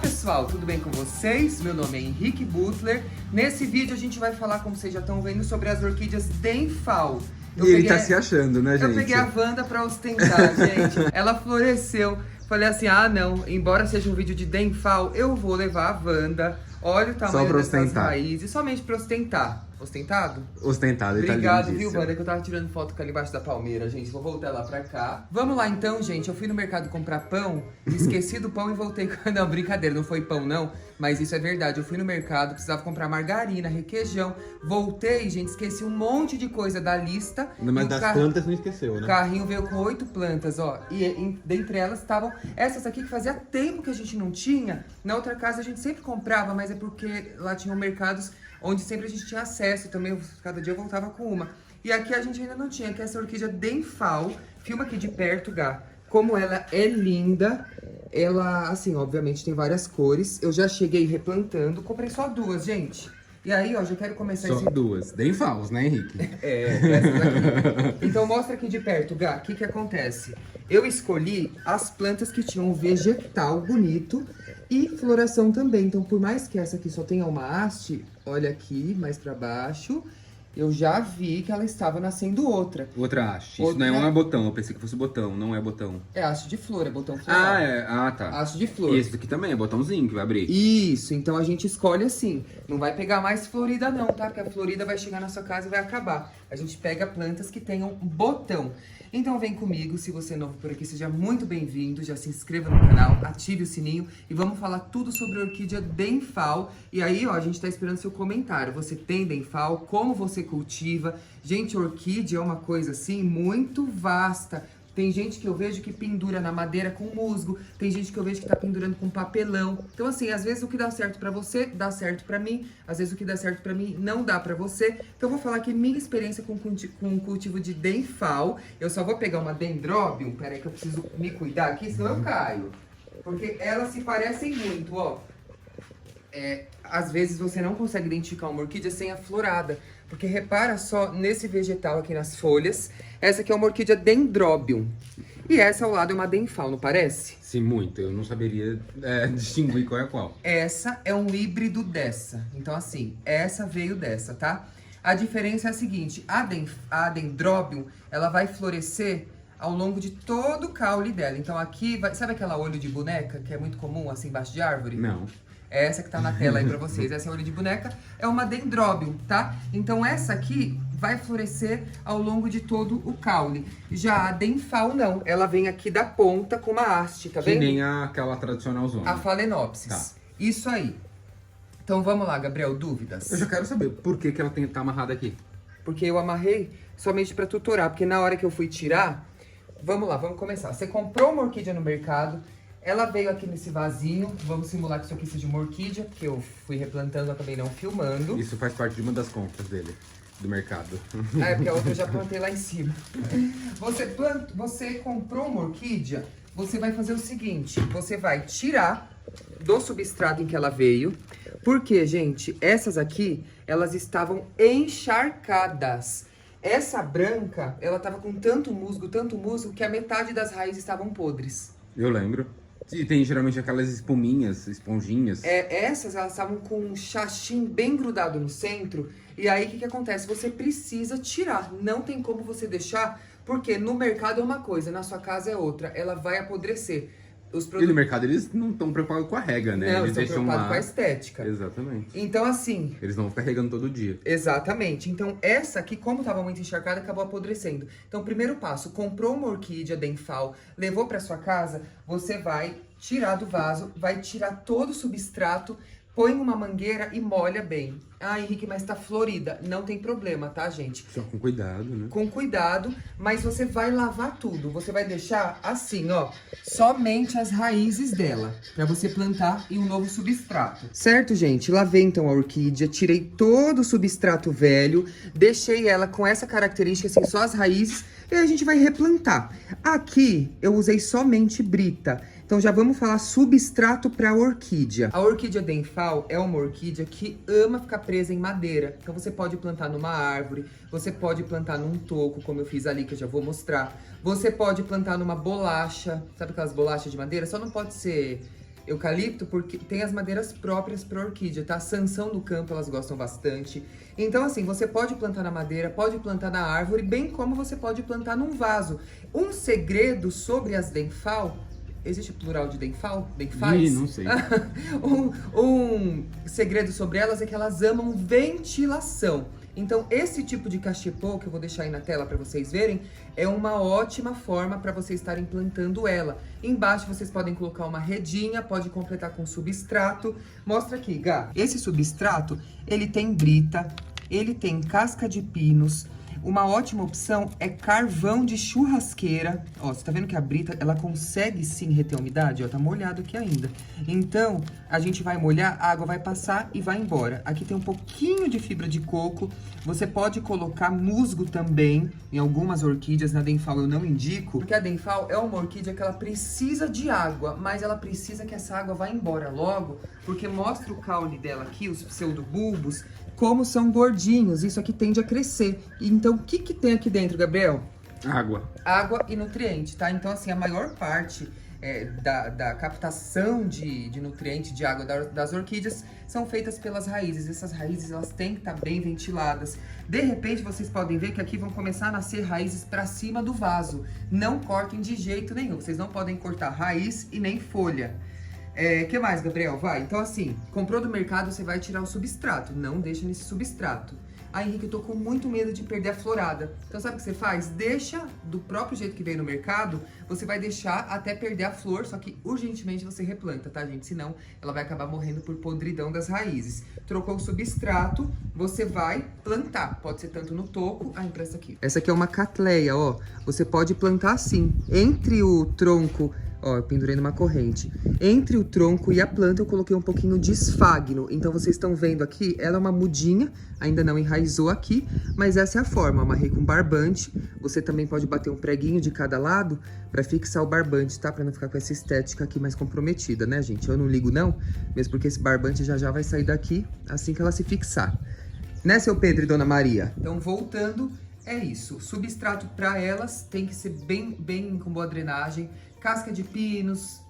pessoal, tudo bem com vocês? Meu nome é Henrique Butler. Nesse vídeo a gente vai falar, como vocês já estão vendo, sobre as orquídeas Denfal. Ele tá se achando, né, gente? Eu peguei a Wanda pra ostentar, gente. Ela floresceu. Falei assim, ah não, embora seja um vídeo de Denfal, eu vou levar a Wanda. Olha o tamanho dessas raízes, somente pra ostentar. Ostentado? Ostentado, ele obrigado, tá lindíssimo. viu, Wanda, que eu tava tirando foto ali embaixo da palmeira, gente. Vou voltar lá pra cá. Vamos lá então, gente. Eu fui no mercado comprar pão, esqueci do pão e voltei com... Não, brincadeira, não foi pão não, mas isso é verdade. Eu fui no mercado, precisava comprar margarina, requeijão. Voltei, gente, esqueci um monte de coisa da lista. Mas das plantas não esqueceu, né? O carrinho veio com 8 plantas, ó. E dentre elas estavam essas aqui que fazia tempo que a gente não tinha. Na outra casa a gente sempre comprava, mas é porque lá tinham mercados onde sempre a gente tinha acesso, também cada dia eu voltava com uma. E aqui a gente ainda não tinha, que é essa orquídea Denfal. Filma aqui de perto, Gá, como ela é linda. Ela, assim, obviamente tem várias cores. Eu já cheguei replantando, comprei só 2, gente. E aí, ó, já quero começar Só 2, Denfals, né, Henrique? Essas aqui. Então mostra aqui de perto, Gá, o que acontece? Eu escolhi as plantas que tinham vegetal bonito e floração também. Então, por mais que essa aqui só tenha uma haste, olha aqui, mais pra baixo, eu já vi que ela estava nascendo outra. Outra haste. Isso não é botão, eu pensei que fosse botão, não é botão. É haste de flor, é botão floral. Tá. Haste de flor. E esse aqui também é botãozinho que vai abrir. Isso, então a gente escolhe assim. Não vai pegar mais florida não, tá? Porque a florida vai chegar na sua casa e vai acabar. A gente pega plantas que tenham botão. Então vem comigo, se você é novo por aqui, seja muito bem-vindo. Já se inscreva no canal, ative o sininho e vamos falar tudo sobre a orquídea Denfal. E aí, ó, a gente tá esperando seu comentário. Você tem Denfal? Como você cultiva? Gente, orquídea é uma coisa assim muito vasta. Tem gente que eu vejo que pendura na madeira com musgo, tem gente que eu vejo que tá pendurando com papelão. Então assim, às vezes o que dá certo pra você, dá certo pra mim. Às vezes o que dá certo pra mim, não dá pra você. Então eu vou falar aqui minha experiência com o cultivo de Denfal. Eu só vou pegar uma Dendrobium, peraí que eu preciso me cuidar aqui, senão eu caio. Porque elas se parecem muito, ó. Às vezes você não consegue identificar uma orquídea sem a florada. Porque repara só nesse vegetal aqui nas folhas. Essa aqui é uma orquídea Dendrobium. E essa ao lado é uma Denfal, não parece? Sim, muito. Eu não saberia distinguir qual é qual. Essa é um híbrido dessa. Então assim, essa veio dessa, tá? A diferença é a seguinte. A Dendrobium, ela vai florescer ao longo de todo o caule dela. Então aqui, sabe aquela olho de boneca que é muito comum assim embaixo de árvore? Não. É essa que tá na tela aí pra vocês. Essa é a olho de boneca, é uma Dendrobium, tá? Então essa aqui vai florescer ao longo de todo o caule. Já a Denfal não, ela vem aqui da ponta com uma haste, tá vendo? Que nem aquela tradicional zona. A Phalaenopsis. Tá. Isso aí. Então vamos lá, Gabriel, dúvidas? Eu já quero saber por que ela tá amarrada aqui. Porque eu amarrei somente pra tutorar, porque na hora que eu fui tirar... Vamos lá, vamos começar. Você comprou uma orquídea no mercado... Ela veio aqui nesse vasinho, vamos simular que isso aqui seja uma orquídea, porque eu fui replantando, acabei não filmando. Isso faz parte de uma das compras dele, do mercado. Porque a outra eu já plantei lá em cima. Você comprou uma orquídea, você vai fazer o seguinte, você vai tirar do substrato em que ela veio, porque, gente, essas aqui, elas estavam encharcadas. Essa branca, ela tava com tanto musgo, que a metade das raízes estavam podres. Eu lembro. E tem geralmente aquelas esponjinhas. Essas, elas estavam com um xaxim bem grudado no centro. E aí, o que acontece? Você precisa tirar. Não tem como você deixar, porque no mercado é uma coisa, na sua casa é outra. Ela vai apodrecer. E no mercado eles não estão preocupados com a rega, né? Não, eles estão preocupados com a estética. Exatamente. Então, assim... Eles não vão ficar regando todo dia. Exatamente. Então, essa aqui, como estava muito encharcada, acabou apodrecendo. Então, primeiro passo, comprou uma orquídea Denfal, levou para sua casa, você vai tirar do vaso, vai tirar todo o substrato, põe uma mangueira e molha bem. Ah, Henrique, mas tá florida. Não tem problema, tá, gente? Só com cuidado, né? Com cuidado, mas você vai lavar tudo. Você vai deixar assim, ó, somente as raízes dela, pra você plantar em um novo substrato. Certo, gente? Lavei então a orquídea, tirei todo o substrato velho, deixei ela com essa característica, assim, só as raízes, e aí a gente vai replantar. Aqui, eu usei somente brita. Então já vamos falar substrato para orquídea. A orquídea Denfal é uma orquídea que ama ficar presa em madeira. Então você pode plantar numa árvore, você pode plantar num toco, como eu fiz ali, que eu já vou mostrar. Você pode plantar numa bolacha, sabe aquelas bolachas de madeira? Só não pode ser... eucalipto porque tem as madeiras próprias para orquídea, tá? Sanção no campo, elas gostam bastante. Então, assim, você pode plantar na madeira, pode plantar na árvore, bem como você pode plantar num vaso. Um segredo sobre as Denfal... Existe plural de Denfal? Denfais? Não sei. um segredo sobre elas é que elas amam ventilação. Então, esse tipo de cachepô, que eu vou deixar aí na tela para vocês verem, é uma ótima forma para vocês estarem plantando ela. Embaixo vocês podem colocar uma redinha, pode completar com substrato. Mostra aqui, Gá. Esse substrato, ele tem brita, ele tem casca de pinos. Uma ótima opção é carvão de churrasqueira. Ó, você tá vendo que a brita, ela consegue sim reter a umidade? Ó, tá molhado aqui ainda. Então, a gente vai molhar, a água vai passar e vai embora. Aqui tem um pouquinho de fibra de coco. Você pode colocar musgo também em algumas orquídeas. Na Denfal eu não indico, porque a Denfal é uma orquídea que ela precisa de água, mas ela precisa que essa água vá embora logo, porque mostra o caule dela aqui, os pseudobulbos, como são gordinhos, isso aqui tende a crescer. Então, o que que tem aqui dentro, Gabriel? Água. Água e nutriente, tá? Então, assim, a maior parte da captação de nutriente, de água das orquídeas, são feitas pelas raízes. Essas raízes, elas têm que estar bem ventiladas. De repente, vocês podem ver que aqui vão começar a nascer raízes para cima do vaso. Não cortem de jeito nenhum. Vocês não podem cortar raiz e nem folha. Que mais, Gabriel? Vai. Então, assim, comprou do mercado, você vai tirar o substrato. Não deixa nesse substrato. Ah, Henrique, eu tô com muito medo de perder a florada. Então, sabe o que você faz? Deixa do próprio jeito que veio no mercado, você vai deixar até perder a flor, só que urgentemente você replanta, tá, gente? Senão, ela vai acabar morrendo por podridão das raízes. Trocou o substrato, você vai plantar. Pode ser tanto no toco... Ah, empresta aqui. Essa aqui é uma catleia, ó. Você pode plantar assim, entre o tronco... Ó, eu pendurei numa corrente. Entre o tronco e a planta eu coloquei um pouquinho de esfagno. Então vocês estão vendo aqui, ela é uma mudinha, ainda não enraizou aqui, mas essa é a forma, amarrei com barbante. Você também pode bater um preguinho de cada lado pra fixar o barbante, tá? Pra não ficar com essa estética aqui mais comprometida, né, gente? Eu não ligo não, mesmo porque esse barbante já vai sair daqui assim que ela se fixar. Né, seu Pedro e Dona Maria? Então, voltando, é isso. Substrato pra elas tem que ser bem com boa drenagem. Casca de pinos,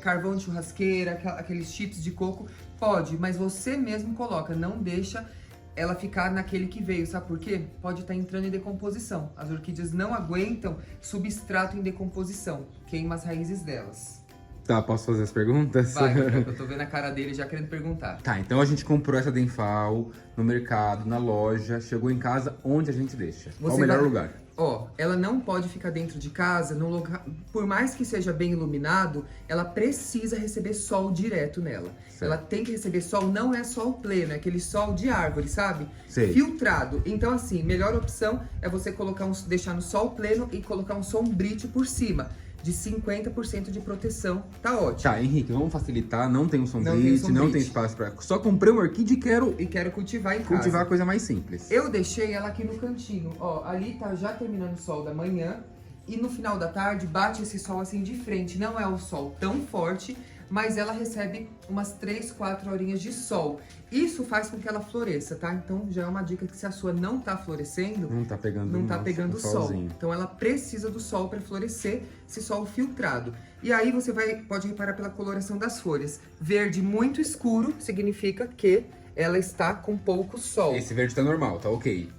carvão de churrasqueira, aqueles chips de coco, pode, mas você mesmo coloca, não deixa ela ficar naquele que veio, sabe por quê? Pode estar entrando em decomposição. As orquídeas não aguentam substrato em decomposição, queima as raízes delas. Tá, posso fazer as perguntas? Vai, eu tô vendo a cara dele já querendo perguntar. Tá, então a gente comprou essa Denfal no mercado, na loja, chegou em casa, onde a gente deixa? Qual o melhor lugar? Ó, ela não pode ficar dentro de casa, num lugar, por mais que seja bem iluminado, ela precisa receber sol direto nela. Certo. Ela tem que receber sol, não é sol pleno, é aquele sol de árvore, sabe? Sei. Filtrado. Então, assim, melhor opção é você colocar deixar no sol pleno e colocar um sombrite por cima. De 50% de proteção, tá ótimo. Tá, Henrique, vamos facilitar, não tem um Não tem sombrite, não tem sombrite. espaço pra... Só comprei uma orquídea e Quero cultivar em casa. cultivar a coisa mais simples. Eu deixei ela aqui no cantinho, ó, ali tá já terminando o sol da manhã e no final da tarde bate esse sol assim de frente, não é o sol tão forte, mas ela recebe umas 3, 4 horinhas de sol. Isso faz com que ela floresça, tá? Então já é uma dica que se a sua não tá florescendo, Não tá pegando, o sol. solzinho. Então ela precisa do sol para florescer, esse sol filtrado. E aí você pode reparar pela coloração das folhas. Verde muito escuro significa que ela está com pouco sol. Esse verde tá normal, tá ok.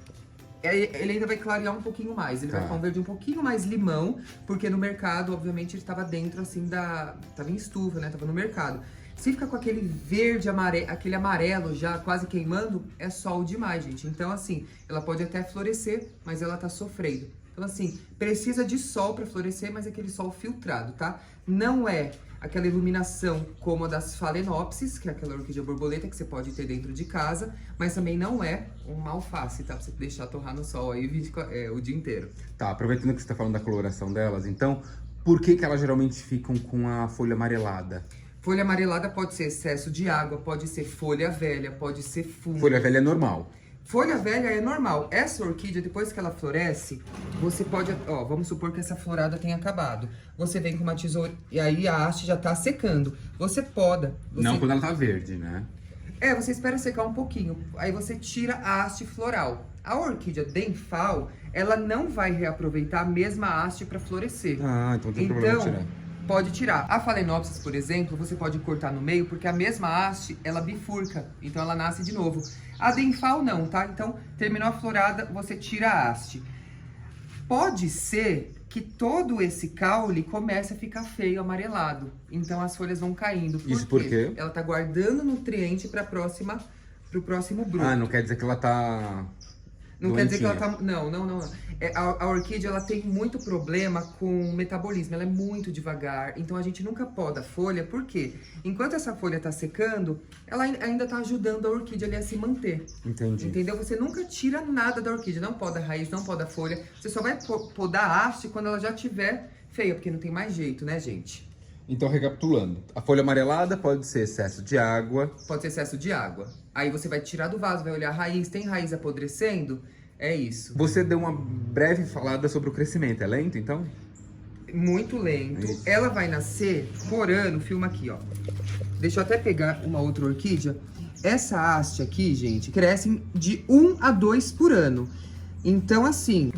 Ele ainda vai clarear um pouquinho mais, ele vai Tá. ficar um verde um pouquinho mais limão, porque no mercado, obviamente, ele estava dentro, assim, tava em estufa, né, tava no mercado. Se fica com aquele verde, aquele amarelo já quase queimando, é sol demais, gente. Então, assim, ela pode até florescer, mas ela tá sofrendo. Então, assim, precisa de sol para florescer, mas é aquele sol filtrado, tá? Não é aquela iluminação como a das Phalaenopsis, que é aquela orquídea borboleta que você pode ter dentro de casa, mas também não é uma alface, tá? Pra você deixar torrar no sol aí o dia inteiro. Tá, aproveitando que você tá falando da coloração delas, então, por que elas geralmente ficam com a folha amarelada? Folha amarelada pode ser excesso de água, pode ser folha velha, pode ser fungo. Folha velha é normal. Folha velha é normal. Essa orquídea, depois que ela floresce, você pode... Ó, vamos supor que essa florada tenha acabado. Você vem com uma tesoura e aí a haste já tá secando. Você poda. Não quando ela tá verde, né? Você espera secar um pouquinho. Aí você tira a haste floral. A orquídea Denfal, ela não vai reaproveitar a mesma haste para florescer. Ah, então tem problema tirar. pode tirar. A Phalaenopsis, por exemplo, você pode cortar no meio, porque a mesma haste, ela bifurca, então ela nasce de novo. A Denfal não, tá? Então, terminou a florada, você tira a haste. Pode ser que todo esse caule comece a ficar feio, amarelado. Então, as folhas vão caindo. Isso por quê? Ela tá guardando nutriente pro próximo broto. Ah, não quer dizer que ela tá... Não quer dizer que ela tá... Não. A orquídea, ela tem muito problema com o metabolismo. Ela é muito devagar. Então, a gente nunca poda a folha. Por quê? Enquanto essa folha tá secando, ela ainda tá ajudando a orquídea ali a se manter. Entendi. Entendeu? Você nunca tira nada da orquídea. Não poda a raiz, não poda a folha. Você só vai podar a haste quando ela já tiver feia. Porque não tem mais jeito, né, gente? Então, recapitulando. A folha amarelada pode ser excesso de água. Pode ser excesso de água. Aí você vai tirar do vaso, vai olhar a raiz. Tem raiz apodrecendo? É isso. Você deu uma breve falada sobre o crescimento. É lento, então? Muito lento. Isso. Ela vai nascer por ano, filma aqui, ó. Deixa eu até pegar uma outra orquídea. Essa haste aqui, gente, cresce de 1 a 2 por ano. Então, assim,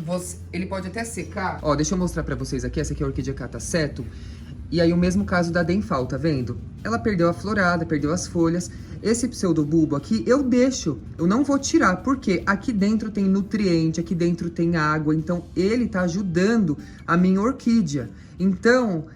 ele pode até secar. Ó, deixa eu mostrar pra vocês aqui. Essa aqui é a orquídea cataceto. E aí o mesmo caso da Denfal, tá vendo? Ela perdeu a florada, perdeu as folhas. Esse pseudobulbo aqui, eu deixo. Eu não vou tirar, porque aqui dentro tem nutriente, aqui dentro tem água. Então, ele tá ajudando a minha orquídea. Então,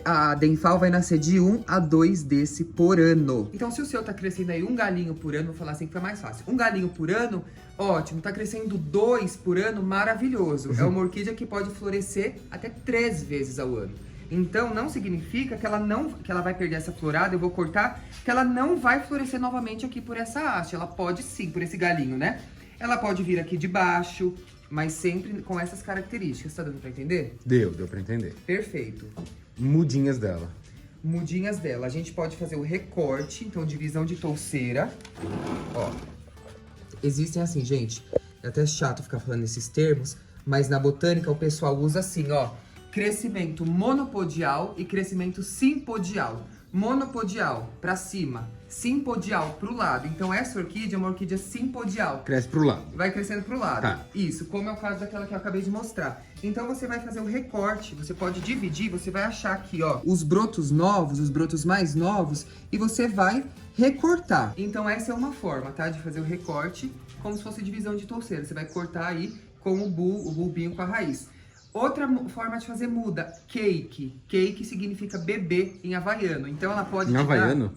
a Denfal vai nascer de 1 a 2 desse por ano. Então, se o seu tá crescendo aí um galinho por ano, vou falar assim que fica mais fácil. Um galinho por ano, ótimo. Tá crescendo 2 por ano, maravilhoso. É uma orquídea que pode florescer até 3 vezes ao ano. Então, não significa que ela vai perder essa florada, eu vou cortar, que ela não vai florescer novamente aqui por essa haste. Ela pode sim, por esse galinho, né? Ela pode vir aqui de baixo, mas sempre com essas características. Tá dando pra entender? Deu pra entender. Perfeito. Mudinhas dela. Mudinhas dela. A gente pode fazer o recorte, então divisão de touceira. Ó, existem assim, gente, é até chato ficar falando esses termos, mas na botânica o pessoal usa assim, ó. Crescimento monopodial e crescimento simpodial. Monopodial para cima, simpodial para o lado. Então essa orquídea é uma orquídea simpodial. Cresce pro lado. Vai crescendo para o lado. Tá. Isso, como é o caso daquela que eu acabei de mostrar. Então você vai fazer o recorte, você pode dividir, você vai achar aqui, ó, os brotos novos, os brotos mais novos, e você vai recortar. Então essa é uma forma, tá, de fazer o recorte, como se fosse divisão de touceira. Você vai cortar aí com o bulbinho com a raiz. Outra forma de fazer muda, cake. Cake significa bebê em havaiano. Então ela pode Em havaiano?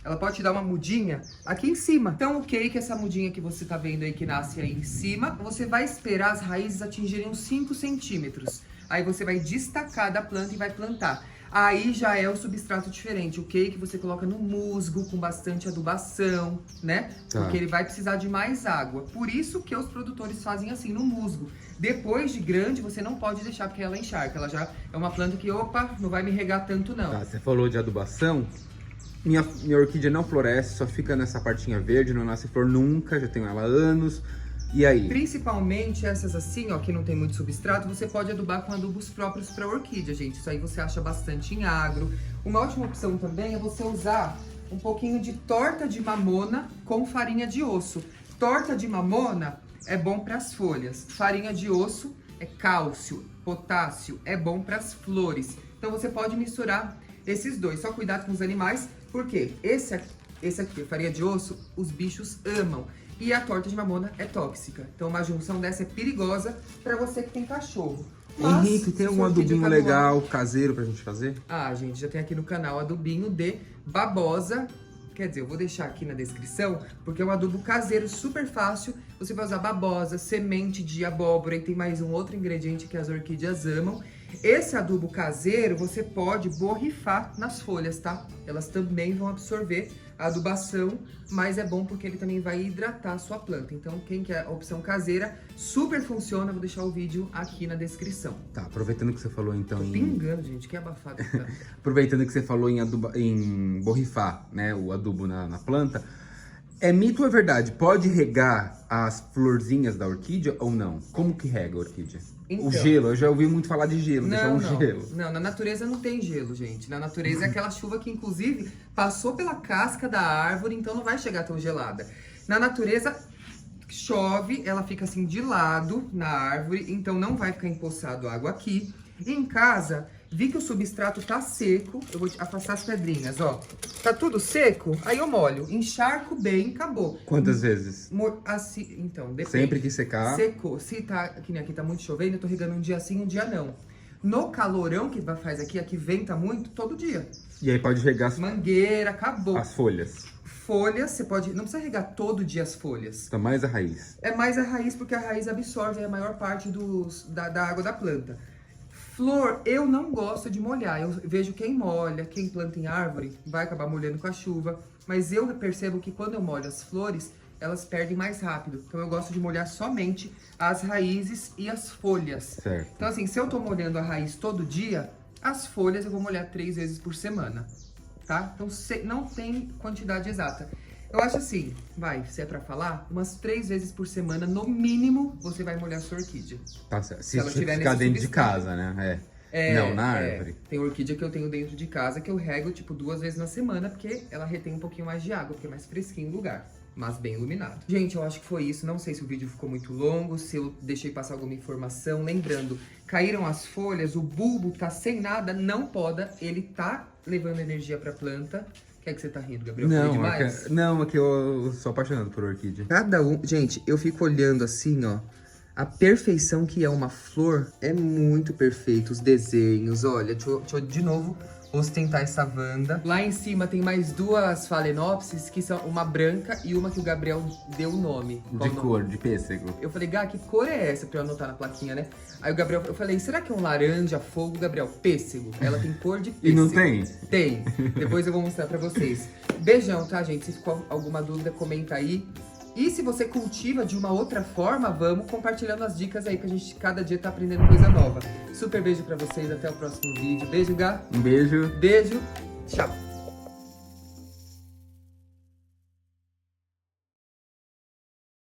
Ela pode te dar uma mudinha aqui em cima. Então o cake, essa mudinha que você tá vendo aí que nasce aí em cima, você vai esperar as raízes atingirem uns 5 centímetros. Aí você vai destacar da planta e vai plantar. Aí já é o substrato diferente. O cake você coloca no musgo com bastante adubação, né? Tá. Porque ele vai precisar de mais água. Por isso que os produtores fazem assim, no musgo. Depois de grande, você não pode deixar porque ela encharca. Ela já é uma planta que, opa, não vai me regar tanto não. Tá, você falou de adubação. Minha orquídea não floresce, só fica nessa partinha verde, não nasce flor nunca, já tenho ela há anos. E aí? Principalmente essas assim, ó, que não tem muito substrato, você pode adubar com adubos próprios para orquídea, gente. Isso aí você acha bastante em agro. Uma ótima opção também é você usar um pouquinho de torta de mamona com farinha de osso. Torta de mamona é bom para as folhas. Farinha de osso é cálcio, potássio, é bom para as flores. Então você pode misturar esses dois. Só cuidado com os animais, porque esse aqui, a farinha de osso, os bichos amam. E a torta de mamona é tóxica. Então uma junção dessa é perigosa para você que tem cachorro. Mas, Henrique, tem algum adubinho legal, caseiro pra gente fazer? Ah, gente, já tem aqui no canal adubinho de babosa. Quer dizer, eu vou deixar aqui na descrição, porque é um adubo caseiro super fácil. Você vai usar babosa, semente de abóbora e tem mais um outro ingrediente que as orquídeas amam. Esse adubo caseiro você pode borrifar nas folhas, tá? Elas também vão absorver a adubação, mas é bom porque ele também vai hidratar a sua planta. Então, quem quer a opção caseira, super funciona. Vou deixar o vídeo aqui na descrição. Tá, aproveitando que você falou então Tô pingando, gente, que abafado que tá. Aproveitando que você falou em borrifar, né, o adubo na planta, é mito ou é verdade? Pode regar as florzinhas da orquídea ou não? Como que rega a orquídea? Então, o gelo, eu já ouvi muito falar de gelo, não, gelo. Não, na natureza não tem gelo, gente. Na natureza é aquela chuva que, inclusive, passou pela casca da árvore, então não vai chegar tão gelada. Na natureza, chove, ela fica assim de lado na árvore, então não vai ficar empoçado água aqui. Em casa, Vi que o substrato tá seco, eu vou afastar as pedrinhas, ó. Tá tudo seco, aí eu molho, encharco bem, acabou. Quantas vezes? Assim, então, depende. Sempre que secar. Secou. Se tá, que nem aqui tá muito chovendo, eu tô regando um dia sim, um dia não. No calorão que faz aqui venta muito, todo dia. E aí pode regar Mangueira, acabou. as folhas. Folhas, você pode, não precisa regar todo dia as folhas. Tá mais a raiz. É mais a raiz, porque a raiz absorve a maior parte da água da planta. Flor, eu não gosto de molhar. Eu vejo quem molha, quem planta em árvore, vai acabar molhando com a chuva. Mas eu percebo que quando eu molho as flores, elas perdem mais rápido. Então eu gosto de molhar somente as raízes e as folhas. Certo. Então assim, se eu tô molhando a raiz todo dia, as folhas eu vou molhar 3 vezes por semana, tá? Então não tem quantidade exata. Eu acho assim, se é pra falar, umas 3 vezes por semana, no mínimo, você vai molhar sua orquídea. Tá certo. Se Se ela tiver ficar nesse dentro de substrato. casa, né? Não, na árvore. Tem orquídea que eu tenho dentro de casa que eu rego, tipo, 2 vezes na semana, porque ela retém um pouquinho mais de água, porque é mais fresquinho o lugar, mas bem iluminado. Gente, eu acho que foi isso. Não sei se o vídeo ficou muito longo, se eu deixei passar alguma informação. Lembrando, caíram as folhas, o bulbo tá sem nada, não poda, ele tá levando energia pra planta. Quer que você tá rindo, Gabriel? Foi demais? Não, é que eu sou apaixonado por orquídea. Cada um... Gente, eu fico olhando assim, ó. A perfeição que é uma flor é muito perfeito. Os desenhos, olha. Deixa eu de novo ostentar essa Wanda. Lá em cima tem mais 2 Phalaenopsis, que são uma branca e uma que o Gabriel deu o nome. De cor, de pêssego. Eu falei, Gá, que cor é essa? Pra eu anotar na plaquinha, né? Aí o Gabriel, eu falei, será que é um laranja, fogo? Gabriel, pêssego. Ela tem cor de pêssego. E não tem? Tem. Depois eu vou mostrar pra vocês. Beijão, tá, gente? Se ficou alguma dúvida, comenta aí. E se você cultiva de uma outra forma, vamos compartilhando as dicas aí, que a gente cada dia tá aprendendo coisa nova. Super beijo pra vocês, até o próximo vídeo. Beijo, Gá. Um beijo. Beijo, tchau.